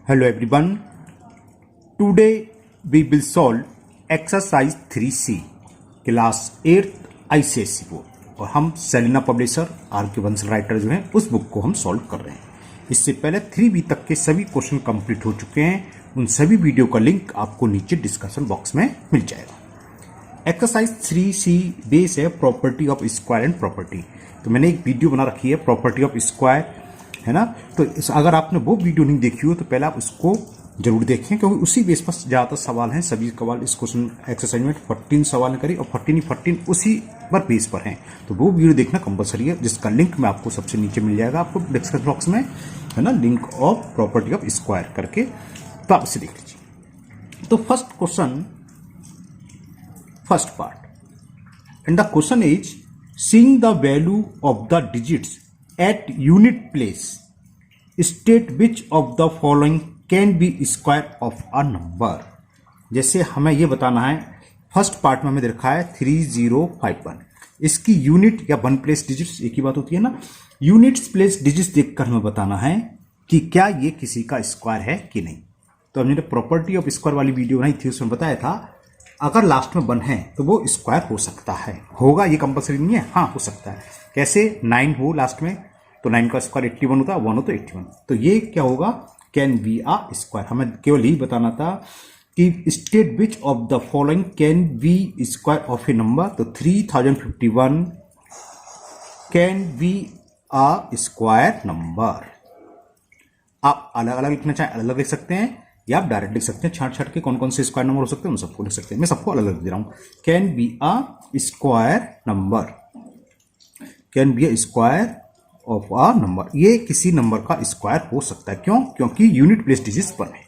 Hello everyone. Today we will solve exercise 3C class 8th ICSE board और हम Selina publisher R K. Bansal writer जो हैं उस book को हम सॉल्व कर रहे हैं। इससे पहले 3B तक के सभी क्वेश्चन कंप्लीट हो चुके हैं। उन सभी वीडियो का लिंक आपको नीचे डिस्कशन बॉक्स में मिल जाएगा। एक्सरसाइज 3C बेस है property of square and property. तो मैंने एक वीडियो बना रखी है प्रॉपर्टी ऑफ स्क्वायर, है ना। तो अगर आपने वो वीडियो नहीं देखी हो तो पहले आप उसको जरूर देखें, क्योंकि उसी बेस पर ज्यादातर सवाल हैं। सभी सवाल इस क्वेश्चन एक्सरसाइज में 14 सवाल करी और 14 उसी पर बेस पर हैं। तो वो वीडियो देखना कंपलसरी है, जिसका लिंक मैं आपको सबसे नीचे मिल जाएगा आपको डिस्क्रिप्शन बॉक्स में, है ना। Link of property of square करके तो आप इसे देख लीजिए। तो first question, first part and the question is seeing the value of the digits at unit place state which of the following can be square of a number। जैसे हमें ये बताना है, फर्स्ट पार्ट में हमें देखा है 3051, इसकी यूनिट या वन प्लेस डिजिट्स एक ही बात होती है ना। यूनिट्स प्लेस डिजिट्स देखकर हमें बताना है कि क्या ये किसी का स्क्वायर है कि नहीं। तो हमने प्रॉपर्टी ऑफ स्क्वायर वाली वीडियो बनाई थी, उसमें बताया था अगर लास्ट में 1 है तो वो स्क्वायर हो सकता है, होगा, ये कंपलसरी नहीं है, हाँ हो सकता है। कैसे 9 हो लास्ट में तो 9 का स्क्वायर 81 होता है, 1 हो तो 81। तो ये क्या होगा, कैन बी आ स्क्वायर। हमें केवल यही बताना था कि state which of the following can be square of a number. तो 3051 can be a square number. आप अलग अलग लिखना चाहें अलग अलग लिख सकते हैं, या आप डायरेक्ट लिख सकते हैं छाट छाट के कौन कौन से स्क्वायर नंबर हो सकते हैं उन सबको लिख सकते हैं। मैं सबको अलग अलग दे रहा हूं। Can be a square number, can be a square of a number. ये किसी नंबर का स्क्वायर हो सकता है। क्यों? क्योंकि यूनिट प्लेस डिजिट्स पर है।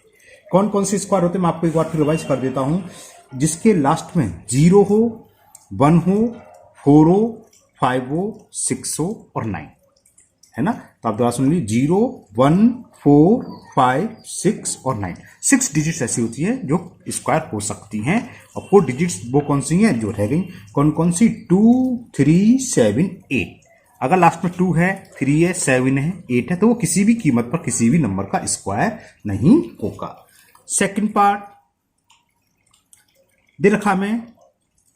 कौन कौन से स्क्वायर होते हैं मैं आपको एक बार फिर रिवाइज कर देता हूं। जिसके लास्ट में 0 हो, 1 हो, 4 हो, 5 हो, 6 हो और 9, है ना। तो आप दोबारा सुन लीजिए, 0, 1, 4, 5, 6 और 9। 6 डिजिट्स ऐसी होती हैं जो स्क्वायर हो सकती हैं, और 4 डिजिट्स वो कौन सी हैं जो रह गई, कौन कौन सी, 2, 3, 7, 8। अगर लास्ट में 2 है, 3 है, 7 है, 8 है, तो वो किसी भी कीमत पर किसी भी नंबर का स्क्वायर नहीं होगा। सेकंड पार्ट दे रखा में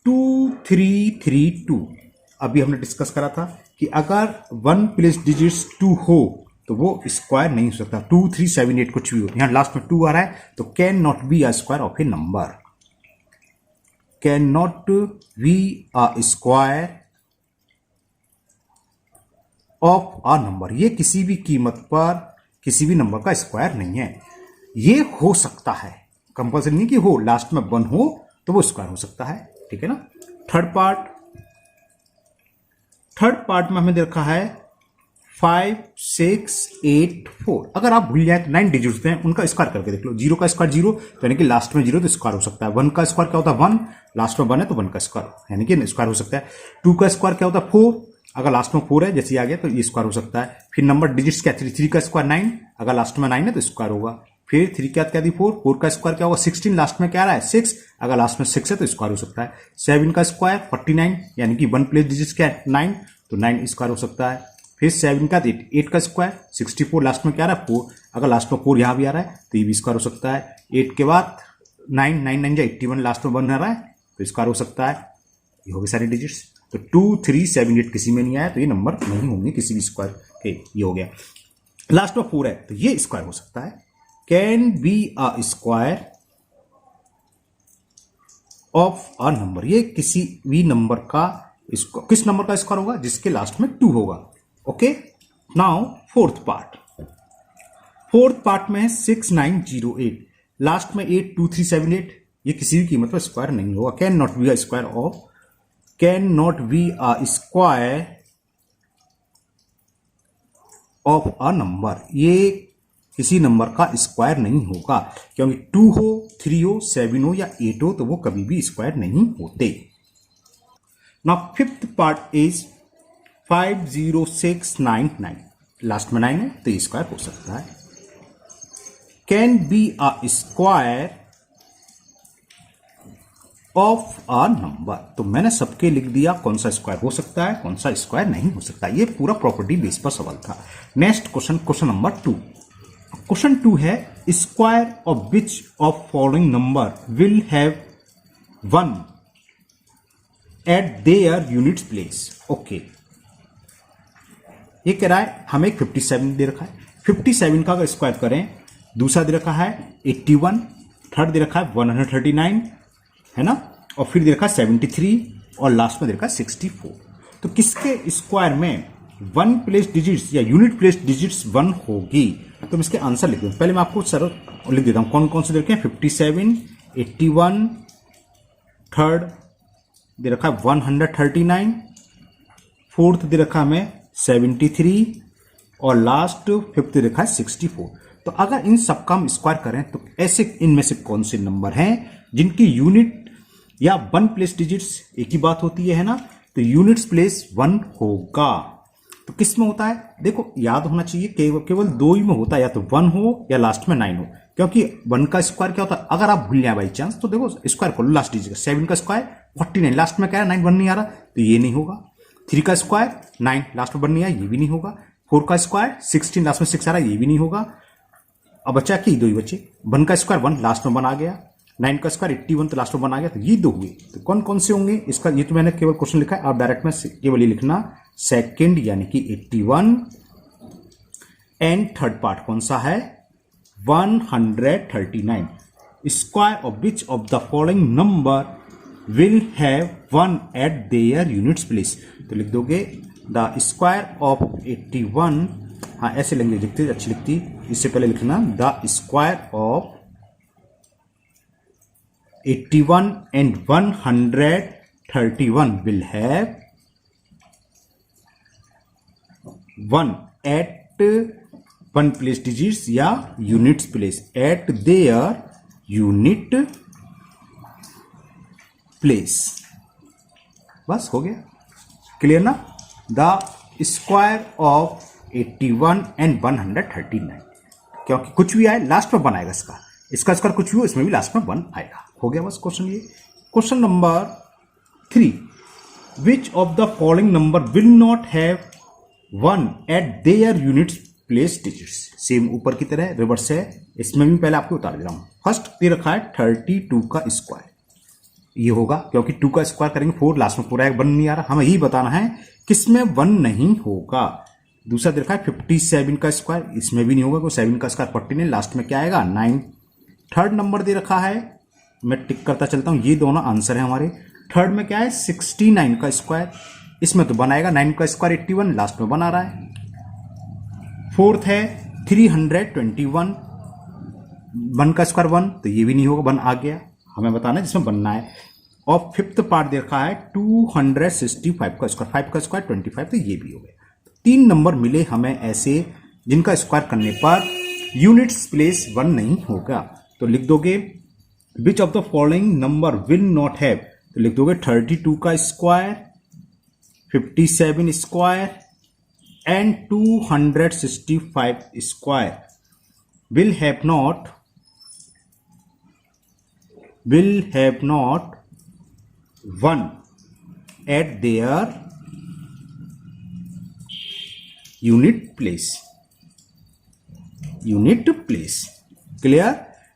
2332। अभी हमने डिस्कस करा था कि अगर 1 प्लेस डिजिट्स 2 हो तो वो स्क्वायर नहीं हो सकता। 2, 3, 7, 8 कुछ भी हो, यहां लास्ट में 2 आ रहा है तो can not be a square of a number. Can not be a square of a number. ये किसी भी कीमत पर किसी भी नंबर का स्क्वायर नहीं है। ये हो सकता है, कंपल्सरी नहीं कि हो, लास्ट में 1 हो तो वो स्क्वायर हो सकता है, ठीक है ना। थर्ड पार्ट में हमें देखा है 5, 6, 8, 4। अगर आप भूल जाए तो 9 डिजिट्स हैं, उनका स्क्वायर करके देख लो। 0 का स्क्वायर 0, तो यानी कि लास्ट में 0 तो स्क्वायर हो सकता है। 1 का स्क्वायर क्या होता है 1, लास्ट में 1 है तो 1 का स्क्वायर यानी कि स्क्वायर हो सकता है। 2 का स्क्वायर क्या होता है 4, अगर लास्ट में 4 है जैसे आ गया तो ये स्क्वायर हो सकता है। फिर नंबर डिजिट्स क्या, 3 का स्क्वायर 9, अगर लास्ट में 9 है तो स्क्वायर होगा। फिर 3 क्या दी 4 का स्क्वायर क्या होगा 16, लास्ट में क्या आ रहा है 6, अगर लास्ट में 6 है तो स्क्वायर हो सकता है। 7 का स्क्वायर 49, यानी कि 1 प्लेस डिजिट्स क्या है 9, तो 9 स्क्वायर हो सकता है। फिर 7 का 8 का स्क्वायर 64, लास्ट में क्या आ रहा है 4, अगर लास्ट में 4 यहां भी आ रहा है तो ये भी स्क्वायर हो सकता है। 8 के बाद 9, 9, 9 81, लास्ट में 1 आ रहा है तो स्क्वायर हो सकता है। ये हो गए सारे डिजिट्स। तो 2, 3, 7, 8 किसी में नहीं आया तो ये नंबर नहीं होंगे किसी भी स्क्वायर के। ये हो गया। लास्ट में 4 है तो ये स्क्वायर हो सकता है। Can be a square of a number. ये किसी भी नंबर का, किस नंबर का स्क्वायर होगा, जिसके लास्ट में 2 होगा। ओके, नाउ फोर्थ पार्ट में 6908, लास्ट में 8, 2, 3, 7, 8। ये किसी भी कीमत पर स्क्वायर नहीं होगा। Can not be a square of, can not be a square of a number. ये किसी नंबर का स्क्वायर नहीं होगा, क्योंकि 2 हो, 3 हो, 7 हो या 8 हो तो वो कभी भी स्क्वायर नहीं होते। Now fifth part is 50699, last में 9 है तो ये स्क्वायर हो सकता है। Can be a square of a number. तो मैंने सबके लिख दिया कौन सा स्क्वायर हो सकता है कौन सा स्क्वायर नहीं हो सकता। ये पूरा प्रॉपर्टी बेस पर सवाल था। नेक्स्ट क्वेश्चन, क्वेश्चन नंबर 2 है square of which of following number will have 1 eight there units place. Okay, ये कह रहा है हमें 57 दे रखा है, 57 का अगर स्क्वायर करें, दूसरा दे रखा है 81, थर्ड दे रखा है 139 है ना, और फिर दे रखा है 73 और लास्ट में दे रखा है 64। तो किसके स्क्वायर में 1 प्लेस डिजिट्स या यूनिट प्लेस डिजिट्स 1 होगी, तो मैं इसके आंसर लिख दूँ। पहले मैं आपको सर लिख देता हूँ कौन कौन से दे रखे हैं। 57, 81, थर्ड दे रखा है 139, फोर्थ दे रखा है हमें 73 और लास्ट फिफ्थ दे रखा है 64। तो अगर इन सबका हम स्क्वायर करें तो ऐसे इनमें से कौन से नंबर हैं जिनकी यूनिट या 1 प्लेस डिजिट्स एक ही बात होती है ना, तो यूनिट्स प्लेस 1 होगा। तो किस में होता है, देखो याद होना चाहिए केवल दो ही में होता है, या तो 1 हो या लास्ट में 9 हो, क्योंकि 1 का स्क्वायर क्या होता है, अगर आप भूल जाए बाई चांस तो देखो स्क्वायर कर लो लास्ट डिजिट का। 7 का स्क्वायर 49, लास्ट में क्या है 9, 1 नहीं आ रहा तो ये नहीं होगा। 3 का स्क्वायर 9, लास्ट में 1 नहीं आया, ये भी नहीं होगा। 4 का स्क्वायर 16, लास्ट में 6 आ रहा है, ये भी नहीं होगा। अब बच्चा कि दो ही बच्चे, 1 का स्क्वायर 1, लास्ट में 1 आ गया। 9 का स्क्वायर 81, तो लास्ट में 1 आ गया, तो ये दो हुए। तो कौन कौन से होंगे इसका, ये तो मैंने केवल क्वेश्चन लिखा है, आप डायरेक्ट में केवल ये लिखना सेकंड यानी कि 81 एंड थर्ड पार्ट कौन सा है 139। Square of which of the following number will have 1 eight there units place. तो लिख दोगे द स्क्वायर ऑफ 81, हाँ ऐसे लैंग्वेज लिखती अच्छी लिखती, इससे पहले लिखना the square of 81 and 131 will have 1 at 1 place digits या units place at their unit place। बस हो गया, क्लियर ना। द स्क्वायर ऑफ 81 एंड 139, क्योंकि कुछ भी आए लास्ट में 1 आएगा, इसका स्क्वायर कुछ भी हो इसमें भी लास्ट में 1 आएगा। हो गया बस क्वेश्चन ये। Question number 3, which of the following number will not have 1 eight there units place digits. Same ऊपर की तरह रिवर्स है, इसमें भी पहले आपको उतार दे रहा हूं। फर्स्ट दे रखा है 32 का स्क्वायर, ये होगा क्योंकि 2 का स्क्वायर करेंगे 4, लास्ट में पूरा 1 नहीं आ रहा, हमें यही बताना है किसमें 1 नहीं होगा। दूसरा दे रखा है 57 का स्क्वायर, इसमें भी नहीं होगा क्योंकि 7 का स्क्वायर 49, लास्ट में क्या आएगा 9। थर्ड नंबर दे रखा है, मैं टिक करता चलता हूं, ये दोनों आंसर है हमारे। थर्ड में क्या है 69 का स्क्वायर, इसमें तो 1 आएगा, 9 का स्क्वायर 81, लास्ट में 1 आ रहा है। फोर्थ है 321, 1 का स्क्वायर 1, तो ये भी नहीं होगा, 1 आ गया, हमें बताना है जिसमें बनना है। और फिफ्थ पार्ट दे रखा है 265 का स्क्वायर, 5 का स्क्वायर 25, तो ये भी हो गया। 3 नंबर मिले हमें ऐसे जिनका स्क्वायर करने पर यूनिट्स प्लेस 1 नहीं होगा। तो लिख दोगे विच of the following number will not have, तो लिख दोगे 32 का square, 57 square and 265 square will have not one at their unit place। Clear,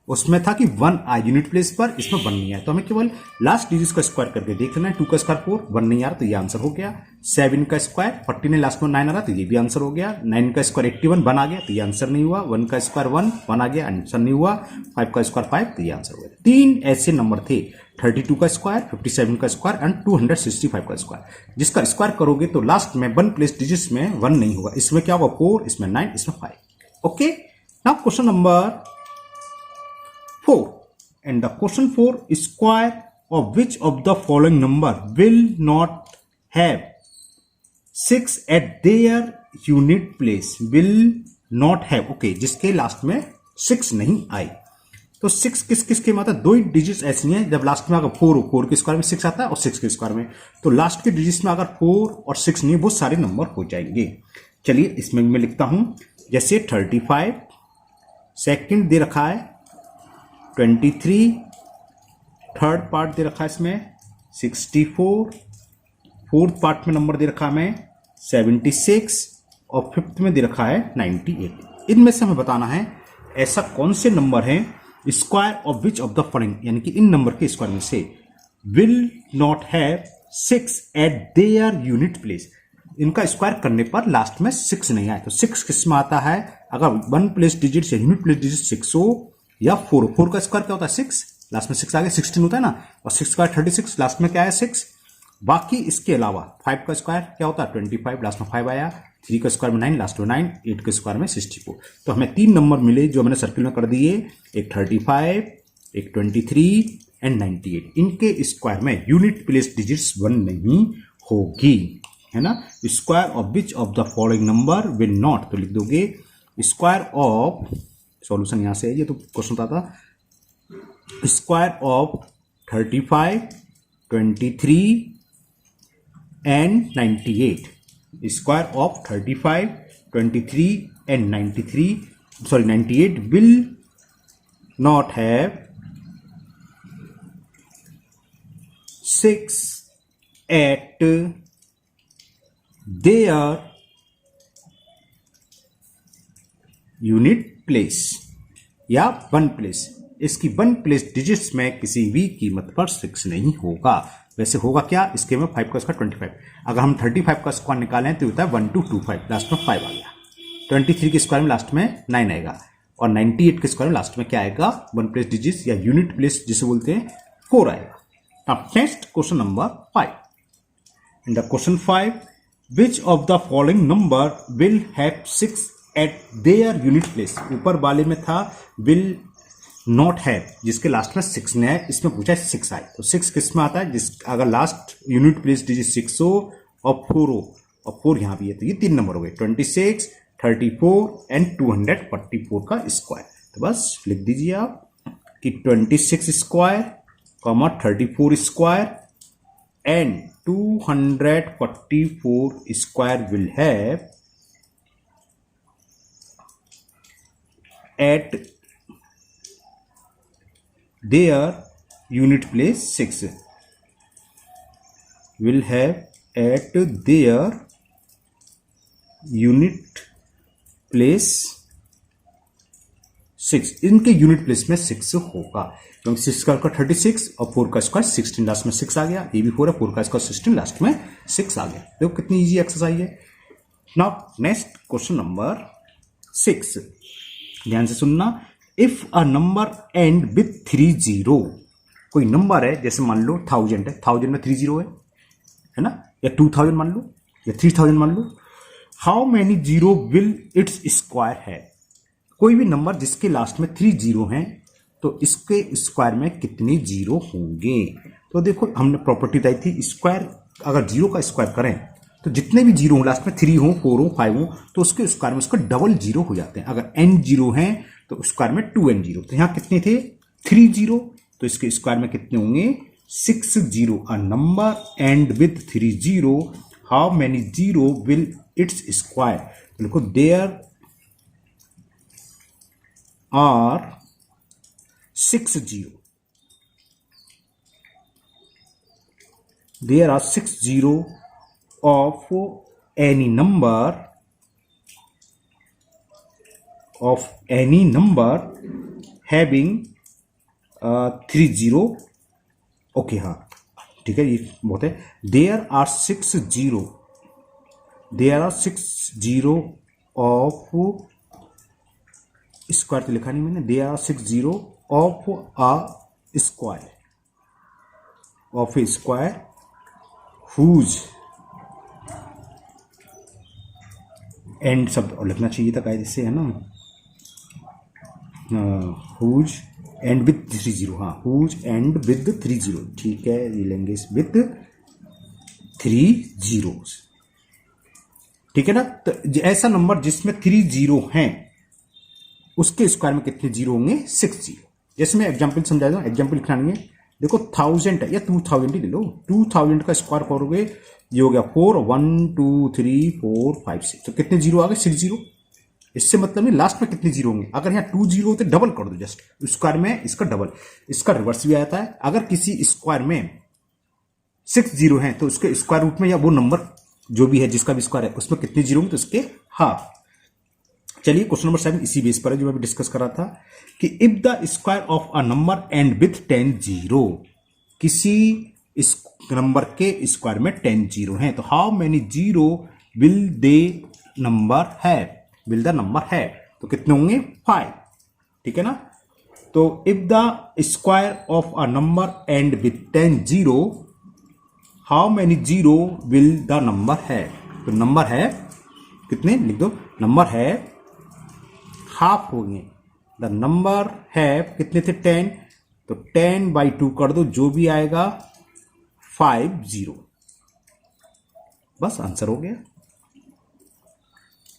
उसमें था कि 1 आ यूनिट प्लेस पर, इसमें 1 नहीं आया, तो हमें केवल लास्ट डिजिट का स्क्वायर करके देख लेना है। 2 का स्क्वायर 4, 1 नहीं आ रहा तो ये आंसर हो गया। 7 का स्क्वायर 49, लास्ट में 9 आ रहा तो ये भी आंसर हो गया। 9 का स्क्वायर 81, 1 आ गया तो ये आंसर नहीं हुआ। 1 का स्क्वायर 1 आ गया, आंसर नहीं हुआ। 5 का स्क्वायर 5, तो ये आंसर हो गया। 3 ऐसे नंबर थे 32 का स्क्वायर, 57 का स्क्वायर एंड 265 का स्क्वायर, जिसका स्क्वायर करोगे तो लास्ट में 1 प्लेस डिजिट्स में 1 नहीं होगा। इसमें क्या होगा 4, इसमें 9, इसमें 5। Okay, now question number 4, and the question 4, square of which of the following number will not have 6 at their unit place, will not have, okay, जिसके लास्ट में 6 नहीं आई। तो 6 किस किस के मतलब 2 ही डिजिट्स ऐसी हैं जब लास्ट में अगर 4 हो, 4 के स्क्वायर में 6 आता है और 6 के स्क्वायर में, तो लास्ट के डिजिट्स में अगर 4 और 6 नहीं, बहुत सारे नंबर हो जाएंगे। चलिए इसमें मैं लिखता हूं, जैसे 35, सेकंड दे रखा है 23, थर्ड पार्ट दे रखा है इसमें 64, फोर्थ पार्ट में नंबर दे रखा है हमें 76 और फिफ्थ में दे रखा है 98। इनमें से हमें बताना है ऐसा कौन से नंबर हैं square of which of the following, यानी कि इन नंबर के स्क्वायर में से will not have 6 eight there unit place, इनका स्क्वायर करने पर लास्ट में 6 नहीं आए। तो 6 किस में आता है, अगर वन प्लेस डिजिट या यूनिट प्लेस डिजिट 6 हो या 4 हो। 4 का स्क्वायर क्या होता है 6, लास्ट में 6 आ गया 16 होता है ना, और 6 का 36, लास्ट में क्या है 6। बाकी इसके अलावा 5 का स्क्वायर क्या होता है 25, लास्ट में 5 आया, 3 का स्क्वायर में 9, लास्ट में 9, 8 के स्क्वायर में 64। तो हमें 3 नंबर मिले जो मैंने सर्किल में कर दिए, एक 35, एक 23 एंड 98। इनके स्क्वायर में यूनिट प्लेस डिजिट्स 1 नहीं होगी, है ना। Square of which of the following number will not, तो लिख दोगे स्क्वायर ऑफ, सॉल्यूशन यहां से है, ये तो क्वेश्चन था, square of 35, 23 and 98, square of 35, 23 and 98 will not have 6 eight there unit place या 1 प्लेस। इसकी 1 प्लेस डिजिट्स में किसी भी कीमत पर 6 नहीं होगा। वैसे होगा क्या, इसके में 5 का स्क्वायर 25, अगर हम 35 का स्क्वायर निकालें तो होता है 1225, लास्ट में 5 आ गया। 23 के स्क्वायर में लास्ट में 9 आएगा, और 98 के स्क्वायर में लास्ट में क्या आएगा 1 प्लेस डिजिट्स या यूनिट प्लेस जिसे बोलते हैं 4 आएगा। अब next question number 5। In the question 5, which of the following number will have 6 eight there unit place. ऊपर वाले में था विल नॉट हैव, जिसके लास्ट में 6 ने है, इसमें पूछा है 6 आए। तो 6 किस में आता है, जिस अगर लास्ट यूनिट प्लेस डिजिट 6 हो और 4 हो, और 4 यहां भी है, तो ये 3 नंबर हो गए 26, 34 एंड 244 का स्क्वायर। तो बस लिख दीजिए आप कि 26 square, 34 square and 244 square will have at their unit place 6, will have at their unit place 6, इनके यूनिट प्लेस में 6 होगा, क्योंकि 6 का 36 और 4 का स्क्वायर 16, लास्ट में 6 आ गया, ये भी 4 है, 4 का स्क्वायर 16, लास्ट में 6 आ गया। देखो कितनी इजी एक्सरसाइज है। नाउ नेक्स्ट क्वेश्चन नंबर 6, ध्यान से सुनना। If a number end with 3 0, कोई नंबर है जैसे मान लो 1000 है, 1000 में 3 0 है ना, या 2000 मान लो या 3000 मान लो, how many zero will its square है। कोई भी नंबर जिसके लास्ट में 3 0 हैं तो इसके स्क्वायर में कितने जीरो होंगे। तो देखो हमने प्रॉपर्टी बताई थी, स्क्वायर अगर जीरो का स्क्वायर करें तो जितने भी जीरो हो, लास्ट में 3 हो, 4 हो, 5 हो, तो उसके स्क्वायर में उसका डबल जीरो हो जाते हैं। अगर n जीरो हैं तो स्क्वायर में 2n जीरो, तो यहां कितने थे 3 जीरो, तो इसके स्क्वायर में कितने होंगे 6 zero. A number end with 3 zero, how many zero will its square. तो देखो there are 6 zero, there are 6 zero of any number having 3 0, okay हाँ ठीक है, ये बहुत है। There are 6 zero, there are 6 zero of square, तो लिखा नहीं मैंने, there are 6 zero of a square, of a square whose end शब्द और लिखना चाहिए था कायदे से, है ना, हुज एंड विद 3 0, हाँ हुज एंड विद 3 0, ठीक है, ये लेंगे विद 3 जीरोस, ठीक है ना। तो ऐसा नंबर जिसमें 3 0 हैं उसके स्क्वायर में कितने जीरो होंगे 6 जीरो। जैसे मैं एग्जाम्पल समझा दूं, एग्जाम्पल लिखना नहीं है, देखो 1000 है या 2000 ही ले लो, 2000 का स्क्वायर करोगे ये हो गया 4, 1 2 3 4 5 6, तो कितने जीरो आ गए 6 जीरो। इससे मतलब नहीं लास्ट में कितने जीरो होंगे, अगर यहाँ 2 जीरो होते डबल कर दो, जस्ट स्क्वायर में इसका डबल, इसका रिवर्स भी आता है। अगर किसी स्क्वायर में 6 जीरो है तो उसके स्क्वायर रूट में या वो नंबर जो भी है जिसका भी स्क्वायर है उसमें कितने जीरो होंगे, तो इसके हाफ। चलिए क्वेश्चन नंबर 7 इसी बेस पर है जो मैं डिस्कस कर रहा था कि if the square of a number end with 10 zero, किसी इस नंबर के स्क्वायर में 10 जीरो हैं तो how many zero will they number है, विल द नंबर है, तो कितने होंगे 5, ठीक है ना। तो if the square of a number end with 10 zero, how many zero will the number है, तो नंबर है कितने लिख दो, नंबर है हाफ होंगे, द नंबर है कितने थे 10, तो 10/2 कर दो, जो भी आएगा 50, बस आंसर हो गया।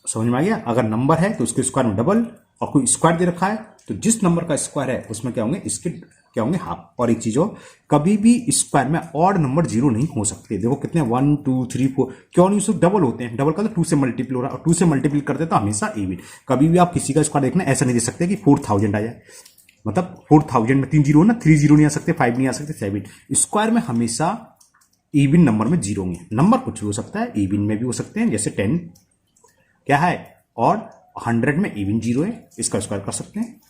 समझ में आ गया। अगर नंबर है तो उसके स्क्वायर में डबल, और कोई स्क्वायर दे रखा है तो जिस नंबर का स्क्वायर है उसमें क्या होंगे, इसके क्या होंगे हाफ। और एक चीज हो, कभी भी स्क्वायर में ऑड नंबर जीरो नहीं हो सकते। देखो कितने 1 2 3 4, क्यों नहीं, उसको डबल होते हैं, डबल का तो 2 से मल्टीपल हो रहा है, और 2 से मल्टीपल करते तो हमेशा इवन। कभी भी आप किसी का स्क्वायर देखना ऐसा नहीं दे सकते कि 4000 आ जाए, मतलब 4000 में 3 जीरो हो ना, 3 जीरो नहीं आ सकते, 5 नहीं आ सकते, 7। स्क्वायर में हमेशा इवन नंबर में जीरो होंगे। नंबर कुछ भी हो सकता है, इवन में भी हो सकते हैं, जैसे 10 क्या है, और 100 में इवन जीरो है, इसका स्क्वायर कर सकते हैं।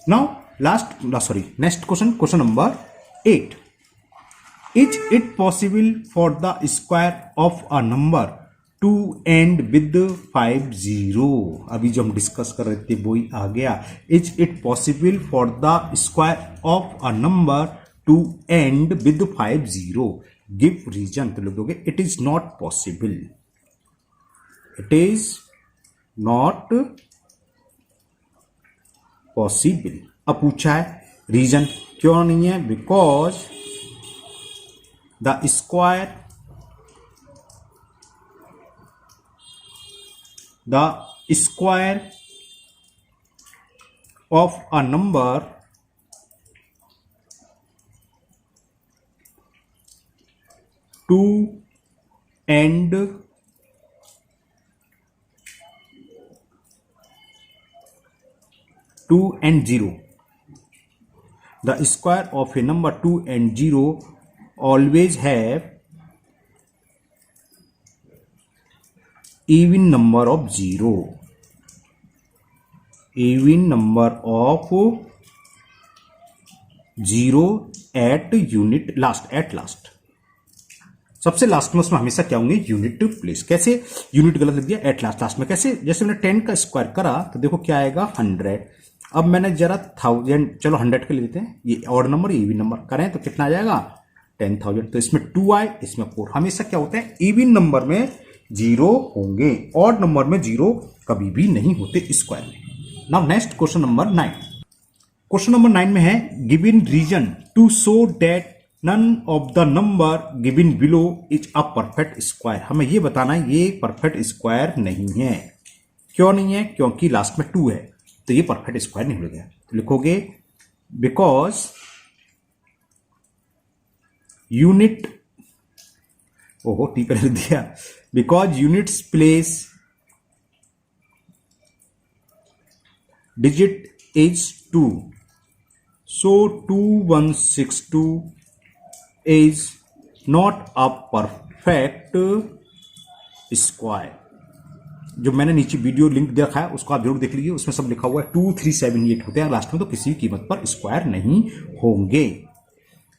Now next question number 8, is it possible for the square of a number to end with 50? अभी जो हम डिस्कस कर रहे थे वो ही आ गया। Is it possible for the square of a number to end with 50? Give reason, तो लिखोगे it is not possible, it is not possible. अब पूछा है रीजन क्यों नहीं है, because the square of a number to end zero, the square of a number 2 and 0 always have even number of 0, even number of 0 at unit last, सबसे last में उसमें हमेशा क्या होंगे, यूनिट प्लेस। कैसे, यूनिट गलत लिख दिया, एट लास्ट में कैसे, जैसे मैंने 10 का स्क्वायर करा तो देखो क्या आएगा 100। अब मैंने जरा 1000, चलो 100 के ले लेते हैं, ये ऑड नंबर इवन नंबर करें तो कितना आ जाएगा 10,000, तो इसमें 2 आए, इसमें 4। हमेशा क्या होता है, इवन नंबर में जीरो होंगे, ऑड नंबर में जीरो कभी भी नहीं होते स्क्वायर में। Now next question number 9, question number 9 में है given reason to show that none of the number given below is a perfect square. हमें ये बताना है ये परफेक्ट स्क्वायर नहीं है। क्यों नहीं है, क्योंकि लास्ट में 2 है, तो ये परफेक्ट स्क्वायर नहीं हो गया। तो लिखोगे बिकॉज यूनिट, ओहो टी पे लिख दिया, because units place digit is 2, so 2162 is not a perfect square। जो मैंने नीचे वीडियो लिंक दे रखा है उसको आप जरूर देख लीजिए, उसमें सब लिखा हुआ है 2378 होते हैं लास्ट में, तो किसी कीमत पर स्क्वायर नहीं होंगे।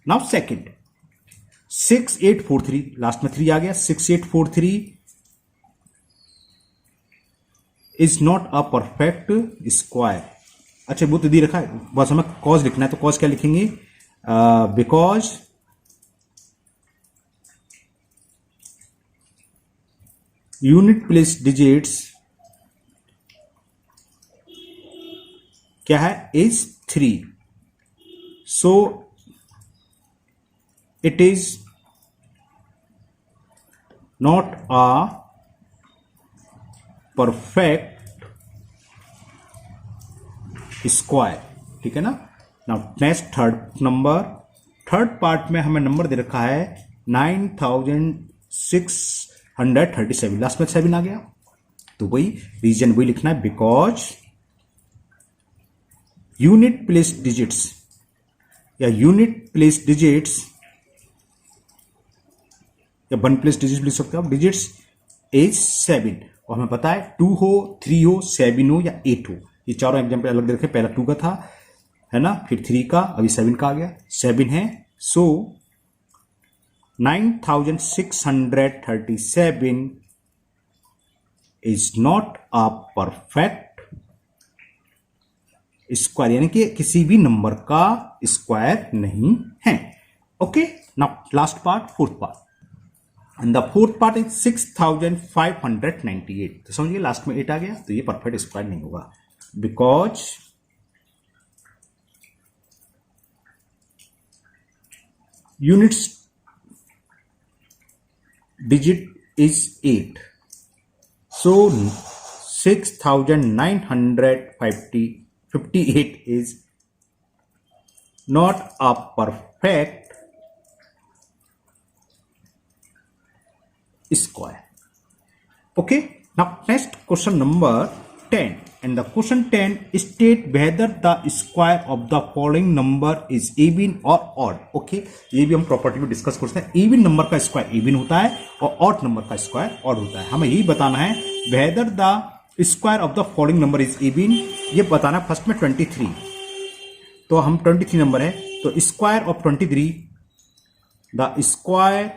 नाउ सेकंड 6843, लास्ट में 3 आ गया, 6843 is not a perfect square. अच्छा वो तो दे रखा है, बस हमें कॉज लिखना है, तो कॉज क्या लिखेंगे, बिकॉज यूनिट प्लेस डिजिट्स क्या है, is 3, so it is not a perfect square. ठीक है ना। नाउ नेक्स्ट थर्ड पार्ट में हमें नंबर दे रखा है 9637, लास्ट में 7 आ गया, तो वही रीजन वही लिखना है, बिकॉज यूनिट प्लेस डिजिट्स या यूनिट प्लेस डिजिट्स या वन प्लेस डिजिट्स लिख सकते हो आप, डिजिट्स इज 7, और हमें पता है 2 हो, 3 हो, 7 हो या 8 हो। ये चारों एग्जाम्पल अलग देखे, पहला 2 का था, है ना, फिर 3 का, अभी 7 का आ गया, 7 है। सो 9637 is not a perfect square, यानी कि किसी भी नंबर का स्क्वायर नहीं है। Okay, now last part, fourth part, and the fourth part is 6598। तो समझिए लास्ट में 8 आ गया, तो ये परफेक्ट स्क्वायर नहीं होगा, because units digit is 8, so 6958 is not a perfect square. Okay, now next question number 10, and the question 10 state whether the square of the following number is even or odd. Okay, ये भी हम property में discuss करते हैं। even number का square even होता है और odd नंबर का स्क्वायर odd होता है। हमें यही बताना है whether the square of the following number is even, ये बताना है। फर्स्ट में 23, तो हम 23 नंबर है, तो square of 23, the square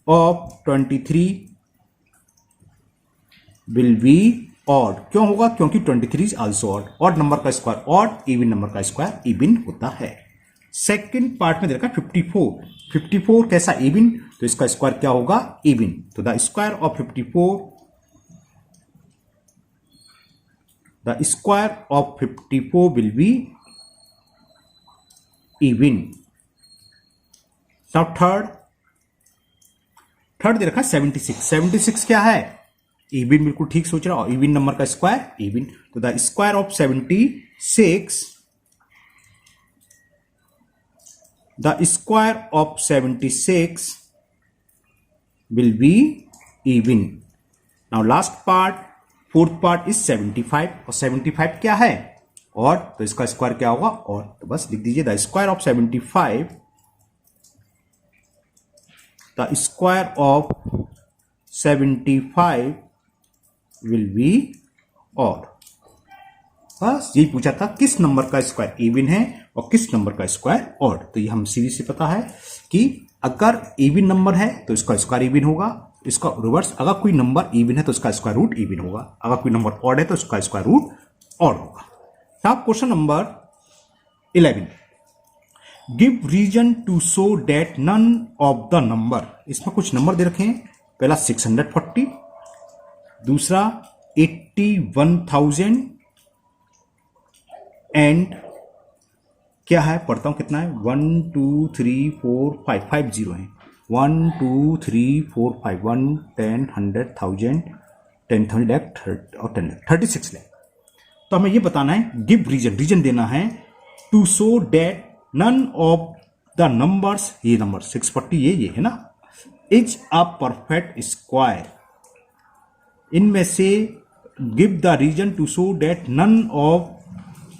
of 23 will be odd. क्यों होगा? क्योंकि 23 is also odd. Odd number का स्क्वायर ऑड, इवन नंबर का स्क्वायर इवन होता है। सेकंड पार्ट में देखा 54, 54 कैसा इवन, तो इसका स्क्वायर क्या होगा? इवन। तो the square of 54, the square of 54 will be even. Now third दे रखा 76, 76 क्या है? इवन, बिल्कुल ठीक सोच रहा हो, इवन नंबर का स्क्वायर इवन। तो the square of 76, the square of 76 will be even. Now last part, fourth part is 75, और 75 क्या है? और तो इसका स्क्वायर क्या होगा? और तो बस लिख दीजिए the square of 75, the square of 75 will be odd. बस यही पूछा था, किस नंबर का स्क्वायर इवन है और किस नंबर का स्क्वायर ऑड। तो ये हम सीधी से पता है कि अगर इवन नंबर है तो इसका स्क्वायर इवन होगा, इसका रिवर्स, अगर कोई नंबर इवन है तो इसका स्क्वायर रूट इवन होगा, अगर कोई नंबर ऑड है तो इसका स्क्वायर रूट ऑड होगा। अब question number 11, give reason to show that none of the number. इसमें कुछ नंबर दे रखे हैं, पहला 640, दूसरा 81,000 एंड क्या है, पढ़ता हूं कितना है, 1 2 3 4 5, 5 जीरो है, 1 2 3 4 5, 1 10 100 1000 10,000 लाख और 10 लाख 36 लाख। तो हमें ये बताना है, गिव रीजन, रीजन देना है to show that none of the numbers, ये नंबर 640 ये है ना, इज अ परफेक्ट स्क्वायर। इनमें से give the reason to show that none of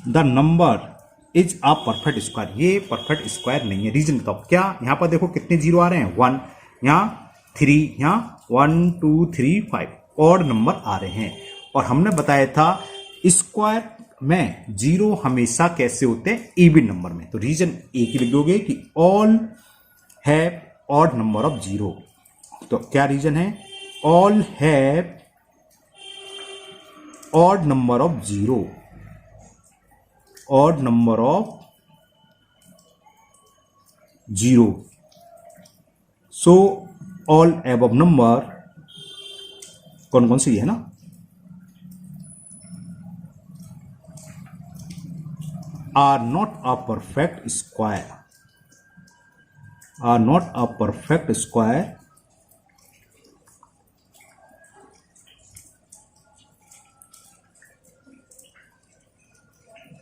the number is a perfect square. ये परफेक्ट स्क्वायर नहीं है, रीजन बताओ क्या। यहां पर देखो कितने जीरो आ रहे हैं, 1, यहां 3, यहां 1 2 3 5 ऑड नंबर आ रहे हैं। और हमने बताया था स्क्वायर में जीरो हमेशा कैसे होते हैं, इवन नंबर में। तो रीजन एक ही लिख दोगे कि all have odd number of zero. तो क्या रीजन है? All have odd number of zero, odd number of zero. So all above number कौन कौन सी है ना, are not a perfect square, are not a perfect square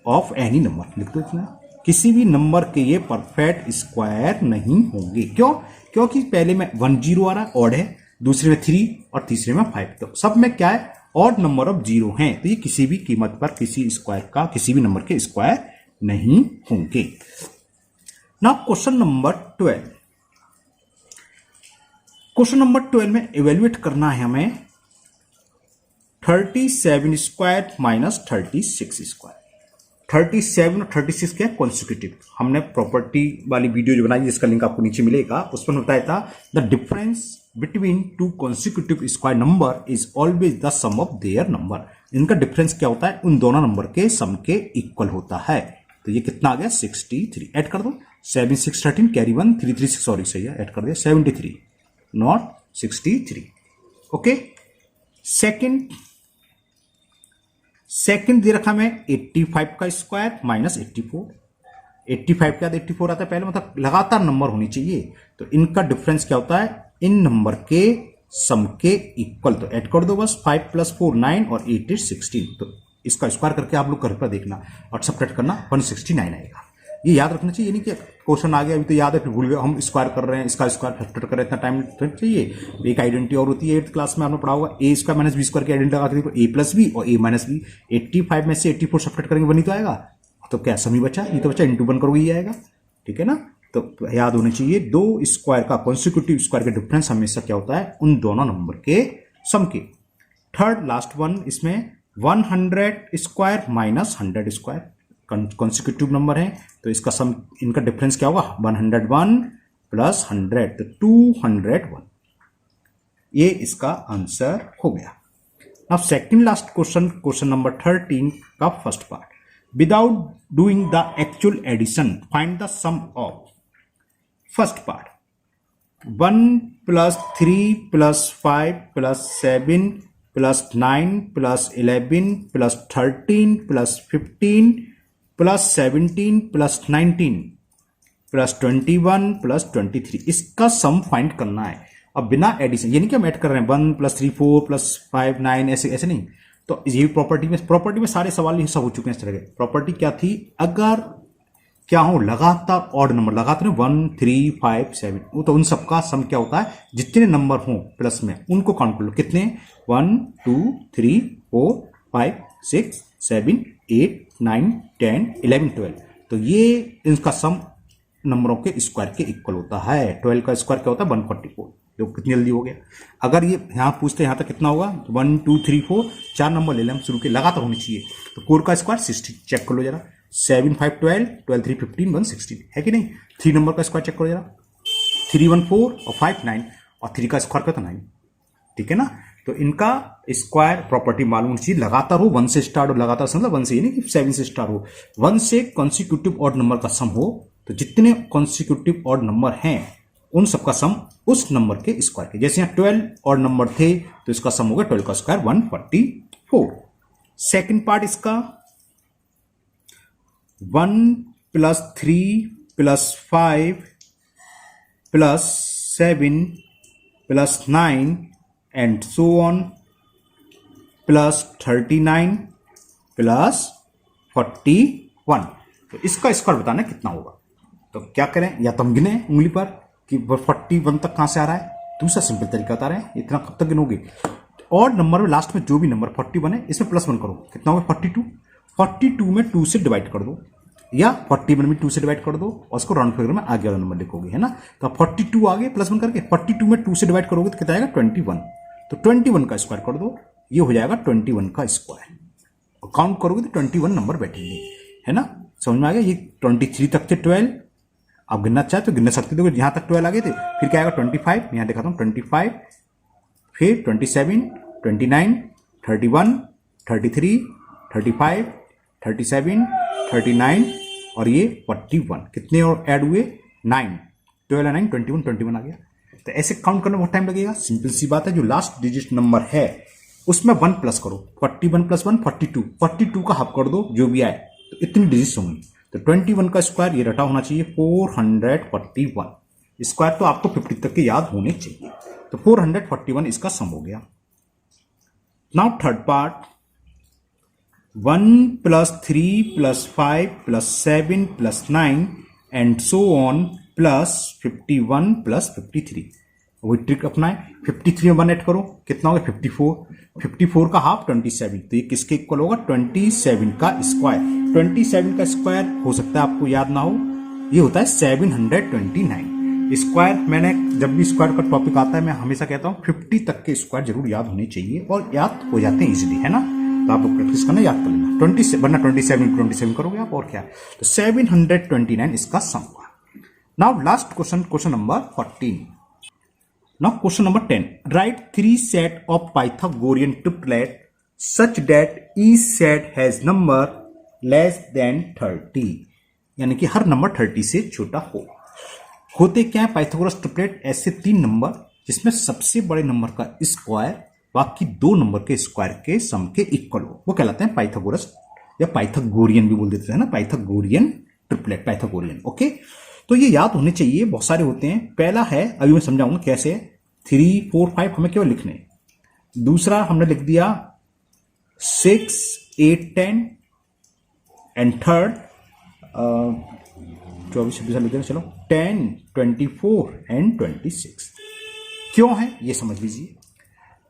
of any number. लिख दो इतना, किसी भी नंबर के ये परफेक्ट स्क्वायर नहीं होंगे। क्यों? क्योंकि पहले में 1 जीरो आ रहा है, ऑड है, दूसरे में 3 और तीसरे में 5, तो सब में क्या है, ऑड नंबर ऑफ जीरो हैं। तो ये किसी भी कीमत पर किसी स्क्वायर का, किसी भी नंबर के स्क्वायर नहीं होंगे। Now question number 12, question number 12 में इवेल्युएट करना है हमें 37 स्क्वायर माइनस 36 स्क्वायर। 37 और 36 क्या कॉन्सिक्यूटिव। हमने प्रॉपर्टी वाली वीडियो जो बनाई जिसका लिंक आपको नीचे मिलेगा, उसमें बताया था the difference between two consecutive square number is always the sum of their number. इनका डिफरेंस क्या होता है, उन दोनों नंबर के सम के इक्वल होता है। तो ये कितना आ गया 63। ऐड कर दो 7 6 13 कैरी 1 3 3 6 सॉरी सही है, ऐड कर दिया 73 नॉट 63। ओके। सेकंड दे रखा मैं 85 का स्क्वायर माइनस 84। 85 के बाद 84 आता है पहले, मतलब लगातार नंबर होनी चाहिए। तो इनका डिफरेंस क्या होता है, इन नंबर के सम के इक्वल। तो ऐड कर दो बस 5 + 4 9 और 8 is 16। तो इसका स्क्वायर करके आप लोग घर पर देखना और सब्ट्रैक्ट करना 169 आएगा। ये याद रखना चाहिए, नहीं कि क्वेश्चन आ गया अभी तो याद है फिर भूल गए, हम स्क्वायर कर रहे हैं, इसका स्क्वायर फैक्टर कर रहे हैं, इतना टाइम चाहिए। एक आइडेंटिटी और होती है 8th क्लास में आपने पढ़ा होगा, ए स्क्वायर माइनस बी स्क्वायर की आइडेंटिटी लगा के देखो, ए प्लस बी और ए माइनस बी। 85 में से 84 सब्ट्रैक्ट करेंगे 1 ही तो आएगा। तो क्या समी बचा, ये तो बचा इंटू 1 करोगे ये आएगा। ठीक है ना। तो याद होना चाहिए दो स्क्वायर का कॉन्सिक्यूटिव स्क्वायर का डिफरेंस हमेशा क्या होता है, उन दोनों नंबर के सम के। थर्ड लास्ट वन इसमें 100 square minus 100 square consecutive number है, तो इसका सम, इनका डिफरेंस क्या होगा 101 प्लस 100 तो 201। ये इसका आंसर हो गया। अब second last question, question number 13 का first part. Without doing the actual addition find the sum of. First part 1 + 3 + 5 + 7 + 9 + 11 + 13 + 15 + 17 + 19 + 21 + 23, इसका सम फाइंड करना है। अब बिना एडिशन, ये नहीं कि हम ऐड कर रहे हैं 1 + 3 4 + 5 9 ऐसे नहीं। तो ये प्रॉपर्टी में सारे सवाल ये सब हो चुके हैं इस तरह के। प्रॉपर्टी क्या थी, अगर क्या हो लगातार ऑड नंबर लगाते हैं 1 3 5 7, वो तो उन सबका सम क्या होता है, जितने नंबर हो प्लस में उनको काउंट कर लो। कितने 1 2 3 4 5 6 7 8 9 10 11 12। तो ये इनका सम नंबरों के स्क्वायर के इक्वल होता है। 12 का स्क्वायर क्या होता है 144। तो कितनी जल्दी हो गया। अगर ये यहां पूछते यहां तक कितना होगा 1 2 3 4 4 नंबर ले लें हम शुरू के, लगातार होनी चाहिए। तो 4 का स्क्वायर 60, चेक कर लो जरा 7 5 12 12 3 15 1 16 है कि नहीं। 3 नंबर का स्क्वायर चेक करो जरा 3 1 4 और 5 9 और 3 का स्क्वायर क्या था 9। ठीक है ना। तो इनका स्क्वायर प्रॉपर्टी मालूम चाहिए, लगातार हो 1 से स्टार्ट हो, लगातार मतलब 1 से, ये नहीं कि 7 से स्टार्ट हो, 1 से कॉन्सिक्यूटिव ऑड नंबर का सम हो। तो जितने कॉन्सिक्यूटिव ऑड नंबर हैं उन सबका सम उस नंबर के स्क्वायर के। जैसे यहाँ 12 ऑड नंबर थे तो इसका सम होगा 12 का स्क्वायर 144। सेकेंड पार्ट इसका 1 + 3 + 5 + 7 + 9 and so on + 39 + 41। तो इसका स्क्वायर बताना कितना होगा। तो क्या करें, या तो हम गिने उंगली पर कि 41 तक कहां से आ रहा है। दूसरा सिंपल तरीका बता रहे हैं, इतना कब तक गिनोगे। और नंबर में लास्ट में जो भी नंबर 41 है इसमें +1 करो, कितना होगा 42। 42 में 2 से डिवाइड कर दो, या 41 में 2 से डिवाइड कर दो और उसको राउंड फिगर में आगे वाला नंबर लिखोगे, है ना। तो 42 आगे +1 करके 42 में 2 से डिवाइड करोगे तो कितना आएगा 21। तो 21 का स्क्वायर कर दो, ये हो जाएगा 21 का स्क्वायर। और काउंट करोगे तो 21 नंबर बैठेंगे, है ना। समझ में आ गया। ये 23 तक थे 12, आप गिनना चाहे तो गिन सकते थे, यहां तक 12 आ गए थे। फिर क्या आएगा 25, यहां दिखाता हूं 25, फिर 27 29 31 33 35 37 39 और ये 41। कितने और ऐड हुए 9, 12 9 21 21 आ गया। तो ऐसे काउंट करने में बहुत टाइम लगेगा। सिंपल सी बात है, जो लास्ट डिजिट नंबर है उसमें 1 प्लस करो, 41 + 1 42, 42 का हाफ कर दो जो भी आए, तो इतनी डिजिट्स होंगी। तो 21 का स्क्वायर ये रटा होना चाहिए 441। स्क्वायर तो आपको 50 तक के याद होने चाहिए। तो 441 इसका सम हो गया। Now third part 1 + 3 + 5 + 7 + 9 and so on + 51 + 53। वही ट्रिक अपनाए, 53 में 1 ऐड करो, कितना होगा 54। 54 का हाफ 27, तो ये किसके इक्वल होगा 27 का स्क्वायर। 27 का स्क्वायर हो सकता है आपको याद ना हो, ये होता है 729। स्क्वायर, मैंने जब भी स्क्वायर का टॉपिक आता है मैं हमेशा कहता हूँ 50 तक के स्क्वायर जरूर याद होने चाहिए और याद हो जाते हैं इजीली, है ना। तो आप लोग प्रैक्टिस करना, याद कर लेना। 27 वरना 27 करोगे आप, और क्या। तो 729 इसका सम हुआ। Now last question number 14। Now question number 10, right 3 set of Pythagorean triplet such that each set has number less than 30, यानी कि हर नंबर 30 से छोटा हो। होते क्या है पाइथागोरस ट्रिपलेट, ऐसे 3 नंबर जिसमें सबसे बड़े नंबर का स्क्वायर बाकी 2 नंबर के स्क्वायर के सम के इक्वल हो, वो कहलाते हैं पाइथागोरस या पाइथागोरियन भी बोल देते हैं ना, पाइथागोरियन ट्रिपलेट, पाइथागोरियन। ओके, तो ये याद होने चाहिए, बहुत सारे होते हैं। पहला है, अभी मैं समझाऊंगा कैसे, 3, 4, 5 हमें केवल लिखने। दूसरा हमने लिख दिया 6, 8, 10 एंड थर्ड 24, 26 लिख देना, चलो 10, 24 एंड 26। क्यों है ये समझ लीजिए।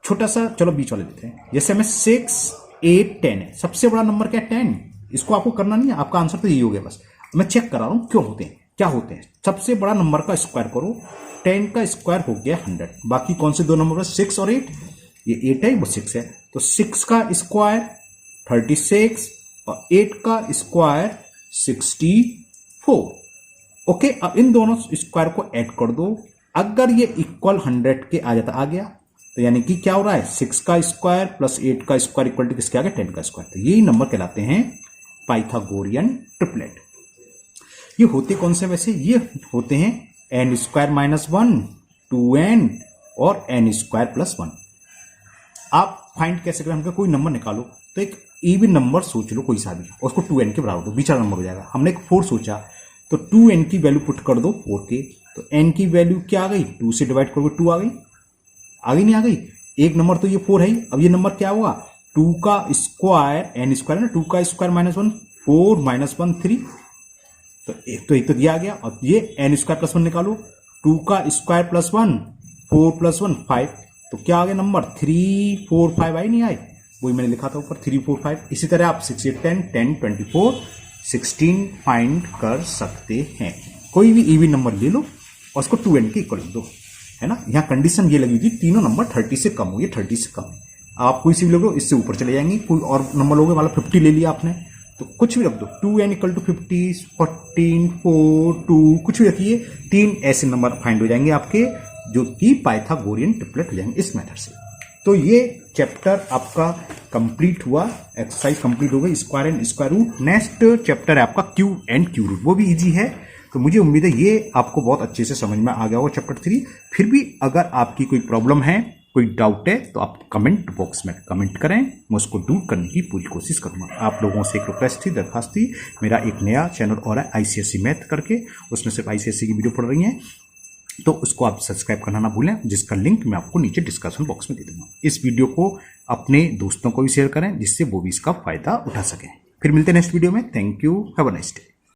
छोटा सा, चलो बीच वाले देते हैं। जैसे हमें 6, 8, 10 है, सबसे बड़ा नंबर क्या है 10, इसको आपको करना नहीं है, आपका आंसर तो यही हो गया। बस मैं चेक करा रहा हूं क्यों होते हैं, क्या होते हैं। सबसे बड़ा नंबर का स्क्वायर करो, 10 का स्क्वायर हो गया 100, बाकी कौन से 2 नंबर 6 और 8, ये 8 है वो 6 है, तो 6 का स्क्वायर 36 और 8 का स्क्वायर 64। ओके, अब इन दोनों स्क्वायर को ऐड कर दो, अगर ये इक्वल 100 के आ जाता, आ गया, तो यानी कि क्या हो रहा है 6 का स्क्वायर प्लस 8 का स्क्वायर इक्वल टू किसके आ गया 10 का स्क्वायर। तो यही नंबर कहलाते हैं पाइथागोरियन ट्रिपलेट। ये होते कौन से वैसे, ये होते हैं n स्क्वायर माइनस 1, 2n और n स्क्वायर प्लस 1। आप फाइंड कैसे करें, हमको कोई नंबर निकालो, तो एक इवन नंबर सोच लो कोई सा भी, और उसको 2n के बराबर दो, बीच वाला नंबर हो जाएगा। हमने एक 4 सोचा, तो 2n की वैल्यू पुट कर दो 4 के, तो n की वैल्यू क्या आ गई, 2 से डिवाइड करोगे 2 आ गई, नहीं आ गई। एक नंबर तो ये 4 है, अब ये नंबर क्या हुआ 2 का स्क्वायर, n स्क्वायर ना, 2 का स्क्वायर माइनस 1, 4 माइनस 1 3, तो एक तो दिया गया। अब ये n स्क्वायर प्लस 1 निकालो, 2 का स्क्वायर प्लस 1, 4 प्लस 1 5, तो क्या आ गया नंबर 3, 4, 5 आई नहीं आए, वही मैंने लिखा था ऊपर 3, 4, 5। इसी तरह आप 6, 8, 10, 10, 24, 16 फाइंड कर सकते हैं। कोई भी इवन नंबर ले लो और उसको 2n के इक्वल दो, है ना। यहाँ कंडीशन ये लगी थी तीनों नंबर 30 से कम हो, ये 30 से कम है। आप कोई सी भी लो, इससे ऊपर चले जाएंगे, कोई और नंबर लोगे, मतलब 50 ले लिया आपने, तो कुछ भी रख दो, 2n इक्वल टू 50, 14, 4, 2, कुछ भी रखिए, 3 ऐसे नंबर फाइंड हो जाएंगे आपके, जो कि पाइथागोरियन ट्रिपलेट हो जाएंगे इस मेथड से। तो ये चैप्टर आपका कंप्लीट हुआ, एक्सरसाइज कंप्लीट हो गई, square and square root. Next chapter है आपका क्यू एंड क्यू रूट, वो भी इजी है, तो मुझे उम्मीद है ये आपको बहुत अच्छे से समझ में आ गया होगा चैप्टर 3। फिर भी अगर आपकी कोई प्रॉब्लम है, कोई डाउट है, तो आप कमेंट बॉक्स में कमेंट करें, मैं उसको दूर करने की पूरी कोशिश करूंगा। आप लोगों से एक रिक्वेस्ट थी, दरखास्त थी, मेरा एक नया चैनल और है ICSE मैथ करके, उसमें सिर्फ ICSE की वीडियो पढ़ रही हैं, तो उसको आप सब्सक्राइब करना ना भूलें, जिसका लिंक मैं आपको नीचे डिस्क्रिप्शन बॉक्स में दे दूंगा। इस वीडियो को अपने दोस्तों को भी शेयर करें, जिससे वो भी इसका फायदा उठा सकें। फिर मिलते हैं नेक्स्ट वीडियो में। Thank you, have a nice day.